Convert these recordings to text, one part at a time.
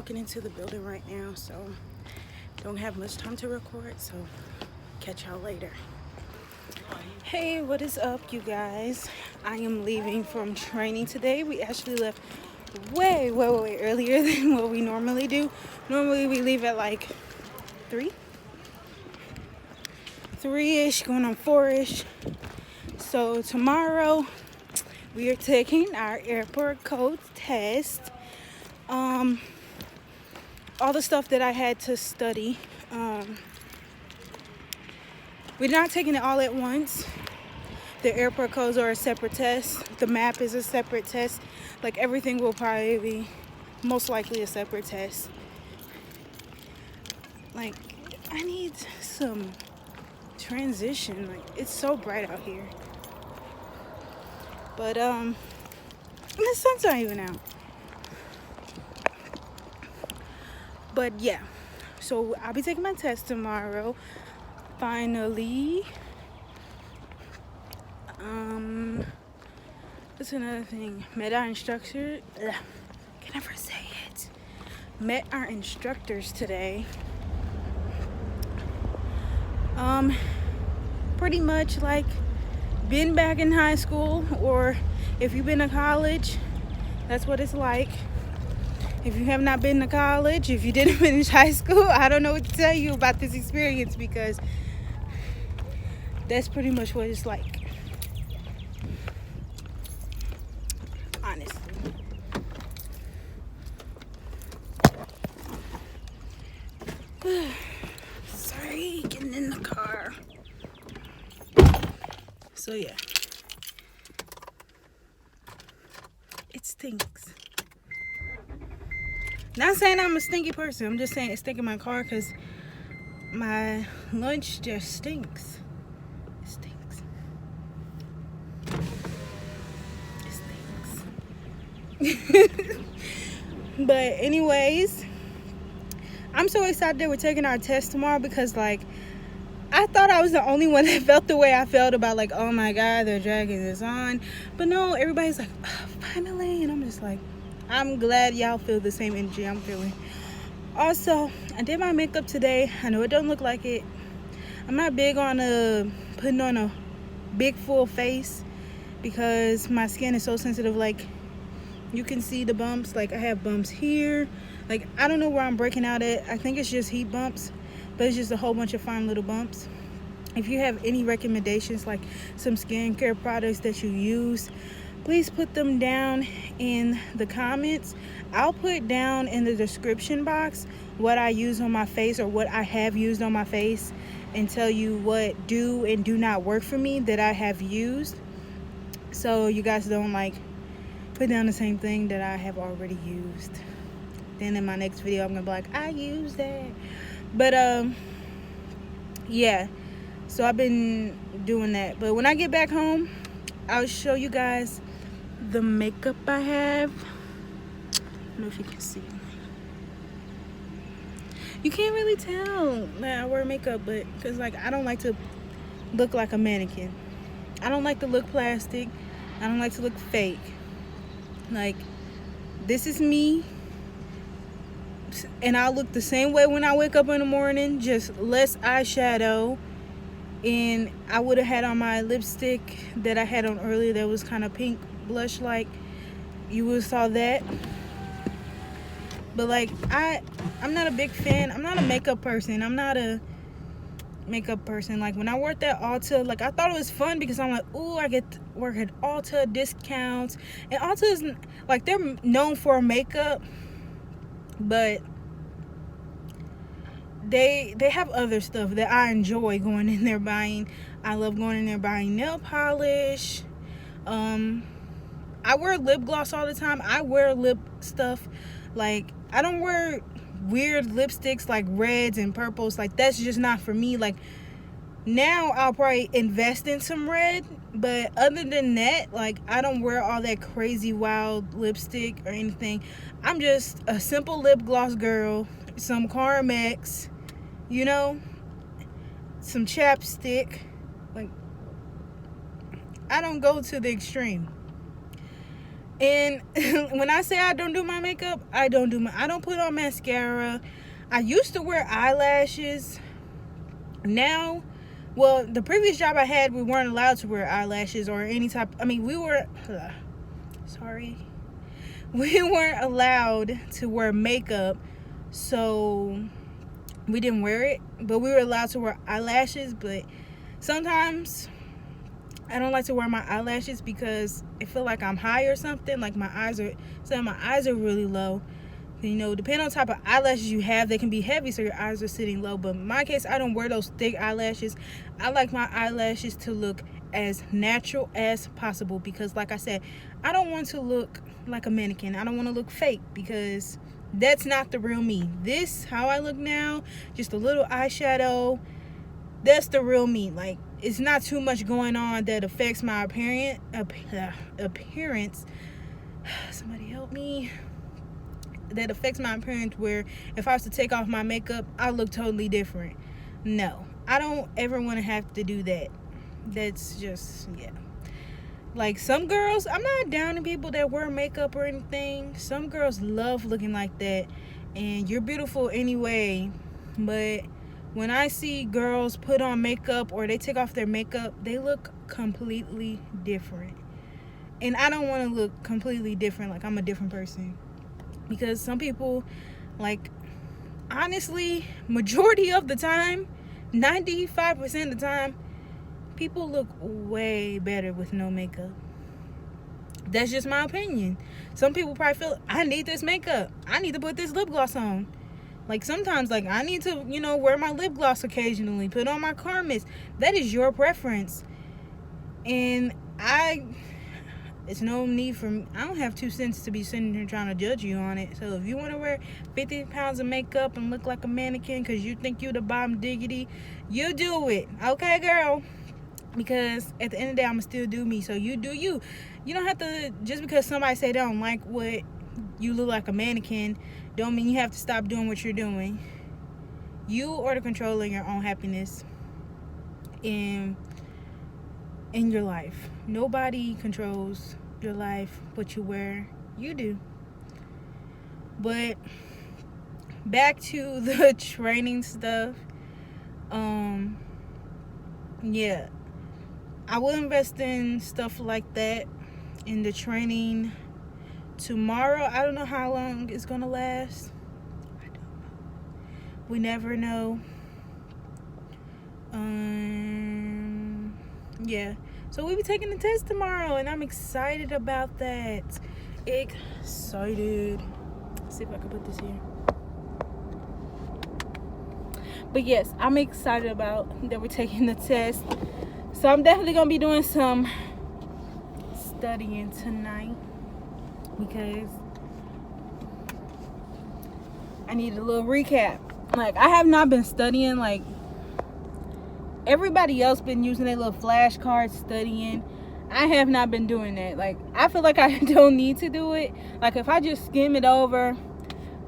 walking into the building right now, so don't have much time to record, so catch y'all later. Hey, what is up, you guys? I am leaving from training today. We actually left way earlier than what we normally do. Normally we leave at like 3-ish, going on 4-ish. So tomorrow we are taking our airport code test. All the stuff that I had to study. We're not taking it all at once. The airport codes are a separate test. The map is a separate test. Like, everything will probably be most likely a separate test. Like, I need some transition. Like, it's so bright out here. But the sun's not even out. But yeah, so I'll be taking my test tomorrow. Finally. What's another thing? Met our instructor. Can never say it. Met our instructors today. Pretty much like been back in high school, or if you've been to college, that's what it's like. If you have not been to college, if you didn't finish high school, I don't know what to tell you about this experience, because that's pretty much what it's like. Honestly. Sorry, getting in the car. So yeah. It stinks. Not saying I'm a stinky person. I'm just saying it stinks in my car because my lunch just stinks. It stinks. It stinks. But anyways, I'm so excited that we're taking our test tomorrow, because like, I thought I was the only one that felt the way I felt about like, oh my God, they're dragging this on. But no, everybody's like, oh, finally. And I'm just like, I'm glad y'all feel the same energy I'm feeling. Also, I did my makeup today. I know it doesn't look like it. I'm not big on putting on a big full face, because my skin is so sensitive. Like, you can see the bumps. Like, I have bumps here. Like, I don't know where I'm breaking out at. I think it's just heat bumps, but it's just a whole bunch of fine little bumps. If you have any recommendations, like some skincare products that you use, please put them down in the comments. I'll put down in the description box what I use on my face, or what I have used on my face, and tell you what do and do not work for me that I have used, so you guys don't like put down the same thing that I have already used. Then in my next video, I'm gonna be like, I used that. But yeah, so I've been doing that. But when I get back home, I'll show you guys the makeup I have. I don't know if you can see. You can't really tell that I wear makeup, but because like, I don't like to look like a mannequin. I don't like to look plastic. I don't like to look fake. Like, this is me, and I'll look the same way when I wake up in the morning, just less eyeshadow. And I would have had on my lipstick that I had on earlier that was kind of pink blush like. You would have saw that. But like, I'm not a big fan. I'm not a makeup person. I'm not a makeup person. Like, when I worked at Ulta, like, I thought it was fun because I'm like, ooh, I get to work at Ulta, discounts. And Ulta is like, they're known for makeup, but they have other stuff that I enjoy going in there buying. I love going in there buying nail polish. I wear lip gloss all the time. I wear lip stuff. Like, I don't wear weird lipsticks like reds and purples. Like, that's just not for me. Like, now I'll probably invest in some red, but other than that, like, I don't wear all that crazy wild lipstick or anything. I'm just a simple lip gloss girl, some Carmex, you know, some chapstick. Like, I don't go to the extreme. And when I say I don't do my makeup, I don't put on mascara. I used to wear eyelashes. Now, well, the previous job I had, we weren't allowed to wear eyelashes or any type. I mean, we weren't allowed to wear makeup, so we didn't wear it. But we were allowed to wear eyelashes. But sometimes I don't like to wear my eyelashes because I feel like I'm high or something. Like my eyes are really low. You know, depending on the type of eyelashes you have, they can be heavy, so your eyes are sitting low. But in my case, I don't wear those thick eyelashes. I like my eyelashes to look as natural as possible because, like I said, I don't want to look like a mannequin. I don't want to look fake because that's not the real me. This, how I look now, just a little eyeshadow, that's the real me. Like, it's not too much going on that affects my appearance. Somebody help me. That affects my appearance where if I was to take off my makeup, I look totally different. No, I don't ever want to have to do that. That's just, yeah. Like some girls, I'm not down to people that wear makeup or anything. Some girls love looking like that, and you're beautiful anyway. But when I see girls put on makeup or they take off their makeup, they look completely different. And I don't want to look completely different, like I'm a different person. Because some people, like, honestly, majority of the time, 95% of the time, people look way better with no makeup. That's just my opinion. Some people probably feel, I need this makeup. I need to put this lip gloss on. Like, sometimes, like, I need to, wear my lip gloss occasionally, put on my car mist. That is your preference. And it's no need for me. I don't have 2 cents to be sitting here trying to judge you on it. So if you want to wear 50 pounds of makeup and look like a mannequin because you think you the bomb diggity, you do it. Okay, girl? Because at the end of the day, I'm going to still do me. So you do you. You don't have to, just because somebody say they don't like what you look like a mannequin, don't mean you have to stop doing what you're doing. You are the controller in your own happiness in your life. Nobody controls your life, what you wear. You do. But back to the training stuff. Yeah, I will invest in stuff like that in the training tomorrow. I don't know how long it's gonna last. I don't know. We never know. Yeah, so we'll be taking the test tomorrow, and I'm excited about that. Excited. Let's see if I can put this here. But yes, I'm excited about that we're taking the test. So I'm definitely gonna be doing some studying tonight because I need a little recap. Like, I have not been studying like everybody else been using their little flashcards studying. I have not been doing that. Like, I feel like I don't need to do it. Like, if I just skim it over,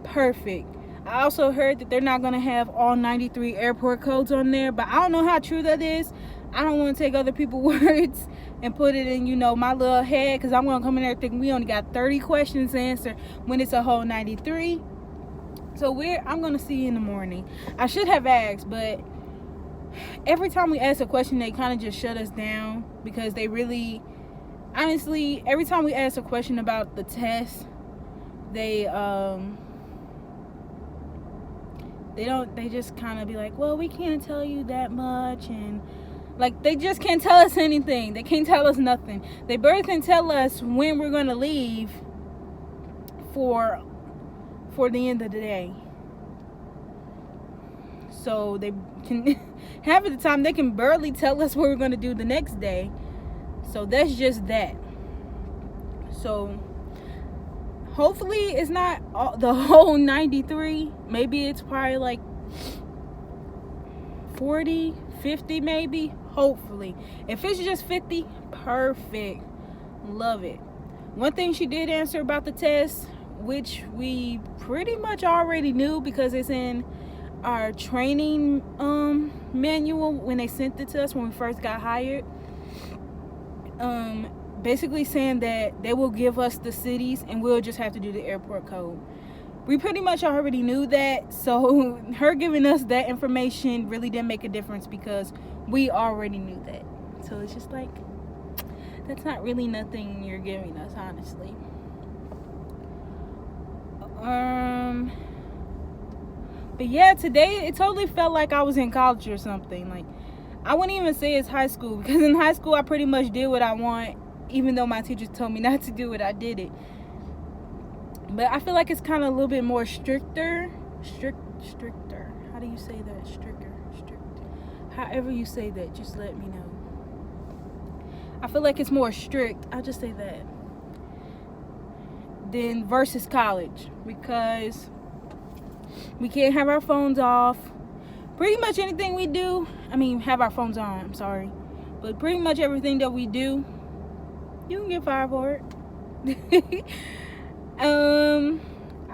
perfect. I also heard that they're not going to have all 93 airport codes on there, but I don't know how true that is. I don't want to take other people's words and put it in, my little head, because I'm going to come in there thinking we only got 30 questions to answer when it's a whole 93. So I'm going to see in the morning. I should have asked, but every time we ask a question, they kind of just shut us down because they really, honestly, every time we ask a question about the test, they just kind of be like, well, we can't tell you that much, and like, they just can't tell us anything. They can't tell us nothing. They barely can tell us when we're going to leave for the end of the day. So they can, half of the time, they can barely tell us what we're going to do the next day. So that's just that. So hopefully it's not the whole 93. Maybe it's probably like 40, 50 maybe. Hopefully. If it's just 50, perfect. Love it. One thing she did answer about the test, which we pretty much already knew because it's in our training manual when they sent it to us when we first got hired. basically saying that they will give us the cities and we'll just have to do the airport code. We pretty much already knew that, so her giving us that information really didn't make a difference because we already knew that. So it's just like, that's not really nothing you're giving us, honestly. But yeah, today it totally felt like I was in college or something. Like, I wouldn't even say it's high school, because in high school I pretty much did what I want. Even though my teachers told me not to do it, I did it. But I feel like it's kind of a little bit more stricter. How do you say that? Strict. However you say that, just let me know. I feel like it's more strict. I'll just say that. Than versus college, because we can't have our phones off. Pretty much anything we do, have our phones on, I'm sorry. But pretty much everything that we do, you can get fired for it.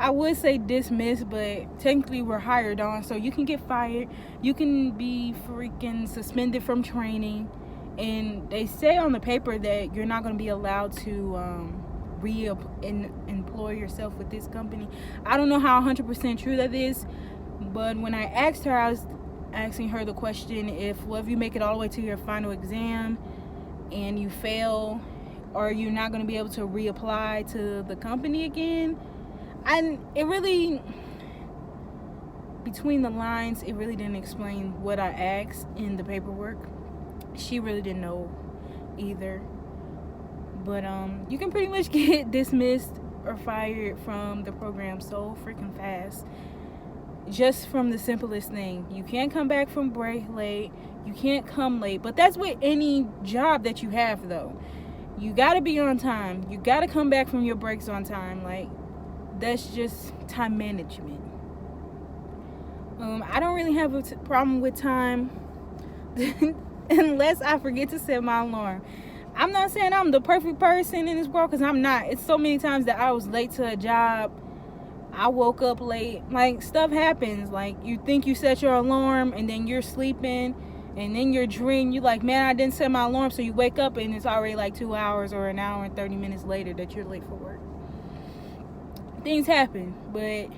I would say dismissed, but technically we're hired on, so you can get fired. You can be freaking suspended from training, and they say on the paper that you're not going to be allowed to re-employ yourself with this company. I don't know how 100% true that is, but when I asked her, I was asking her the question, if you make it all the way to your final exam and you fail, are you not going to be able to reapply to the company again? And it really, between the lines, it really didn't explain what I asked in the paperwork. She really didn't know either. But you can pretty much get dismissed or fired from the program so freaking fast, just from the simplest thing. You can't come back from break late. You can't come late. But that's with any job that you have, though. You got to be on time. You got to come back from your breaks on time. Like, that's just time management. I don't really have a problem with time unless I forget to set my alarm. I'm not saying I'm the perfect person in this world, because I'm not. It's so many times that I was late to a job. I woke up late. Like, stuff happens. Like, you think you set your alarm and then you're sleeping and then you're dreaming. You're like, man, I didn't set my alarm. So you wake up and it's already like 2 hours or an hour and 30 minutes later that you're late for work. Things happen. But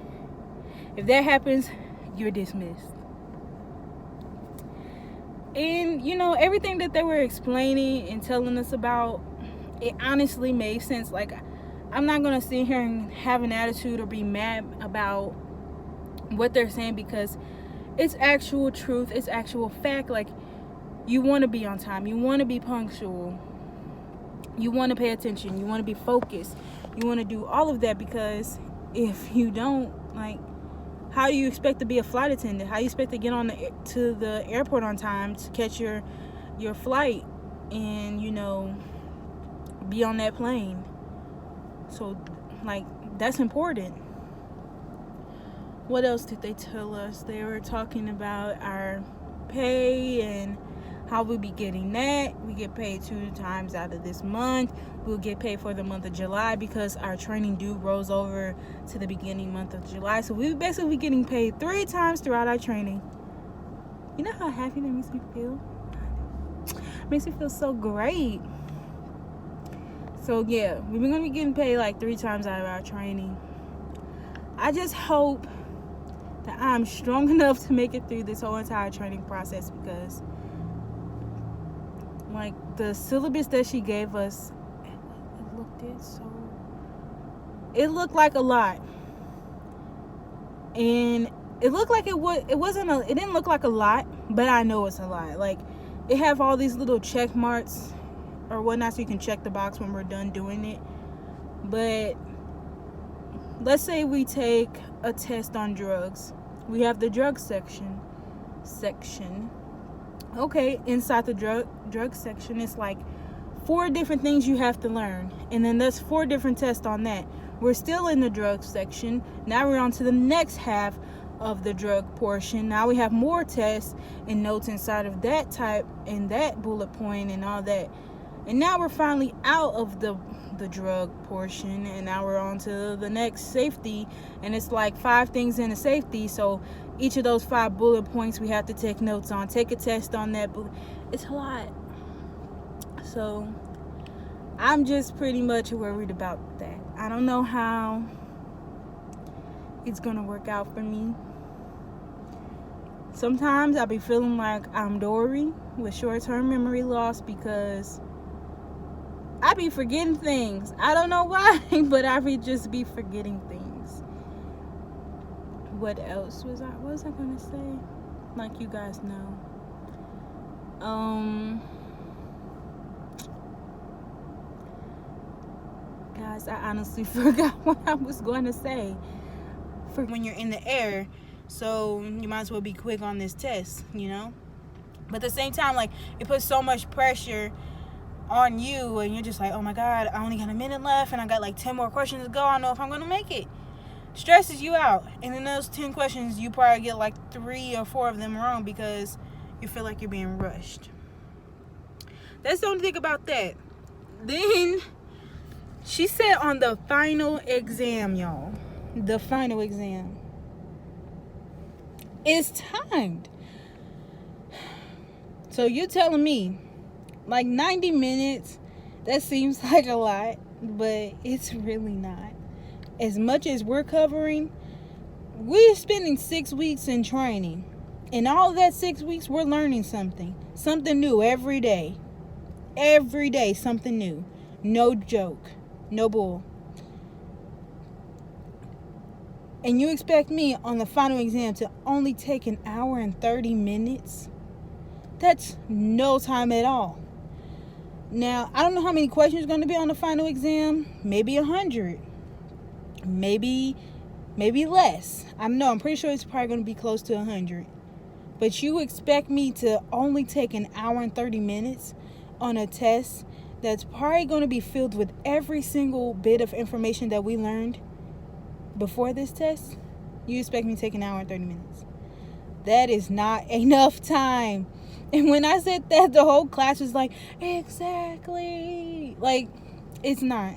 if that happens, you're dismissed. And, everything that they were explaining and telling us about, it honestly made sense. Like, I'm not going to sit here and have an attitude or be mad about what they're saying, because it's actual truth. It's actual fact. Like, you want to be on time. You want to be punctual. You want to pay attention. You want to be focused. You want to do all of that, because if you don't, like, how do you expect to be a flight attendant? How do you expect to get to the airport on time to catch your flight and, be on that plane? So, like, that's important. What else did they tell us? They were talking about our pay and how we'll be getting that. We get paid 2 times out of this month. We'll get paid for the month of July, because our training due rolls over to the beginning month of July. So we'll basically be getting paid 3 times throughout our training. You know how happy that makes me feel? It makes me feel so great. So yeah, we're going to be getting paid like 3 times out of our training. I just hope that I'm strong enough to make it through this whole entire training process, because like, the syllabus that she gave us, it looked like a lot, and it looked like it didn't look like a lot, but I know it's a lot. Like, it have all these little check marks or whatnot, so you can check the box when we're done doing it. But let's say we take a test on drugs. We have the drug section. Okay, inside the drug section, it's like 4 different things you have to learn, and then there's 4 different tests on that. We're still in the drug section. Now we're on to the next half of the drug portion. Now we have more tests and notes inside of that type and that bullet point and all that. And now we're finally out of the drug portion, and now we're on to the next safety, and it's like 5 things in the safety. So each of those 5 bullet points we have to take notes on, take a test on that. It's a lot. So I'm just pretty much worried about that. I don't know how it's gonna work out for me. Sometimes I'll be feeling like I'm Dory with short-term memory loss because I be forgetting things. I don't know why, but I be just be forgetting things. What else was I gonna say? Like you guys know. Guys, I honestly forgot what I was going to say. For when you're in the air, so you might as well be quick on this test, you know? But at the same time, like, it puts so much pressure on you, and you're just like, oh my God, I only got a minute left, and I got like 10 more questions to go. I don't know if I'm going to make it. Stresses you out. And in those 10 questions, you probably get like 3 or 4 of them wrong because you feel like you're being rushed. That's the only thing about that. Then she said on the final exam, y'all, the final exam is timed. So you're telling me like 90 minutes, that seems like a lot, but it's really not. As much as we're covering, we're spending 6 weeks in training. And all that 6 weeks, we're learning something new every day. Every day, something new. No joke. No bull. And you expect me on the final exam to only take an hour and 30 minutes? That's no time at all. Now, I don't know how many questions are going to be on the final exam. Maybe 100. Maybe less. I don't know. I'm pretty sure it's probably going to be close to 100. But you expect me to only take an hour and 30 minutes on a test that's probably going to be filled with every single bit of information that we learned before this test? You expect me to take an hour and 30 minutes? That is not enough time. And when I said that, the whole class was like, exactly. Like, it's not.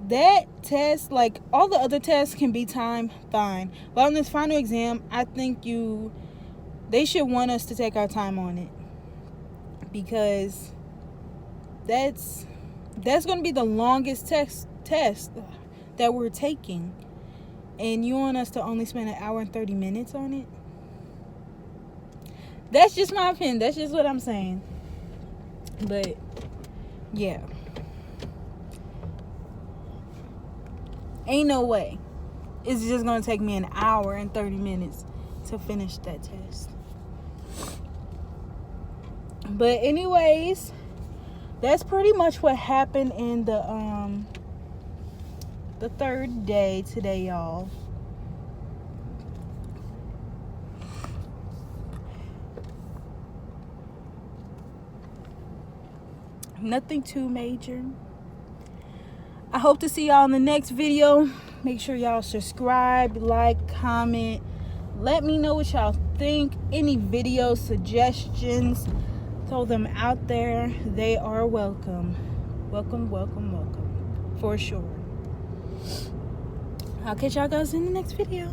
That test, like all the other tests can be timed fine. But on this final exam, I think they should want us to take our time on it. Because that's going to be the longest test that we're taking. And you want us to only spend an hour and 30 minutes on it? That's just my opinion. That's just what I'm saying. But, yeah. Ain't no way. It's just going to take me an hour and 30 minutes to finish that test. But anyways, that's pretty much what happened in the third day today, y'all. Nothing too major. I hope to see y'all in the next video. Make sure y'all subscribe, like, comment. Let me know what y'all think. Any video suggestions, throw them out there. They are welcome. Welcome, welcome, welcome. For sure. I'll catch y'all guys in the next video.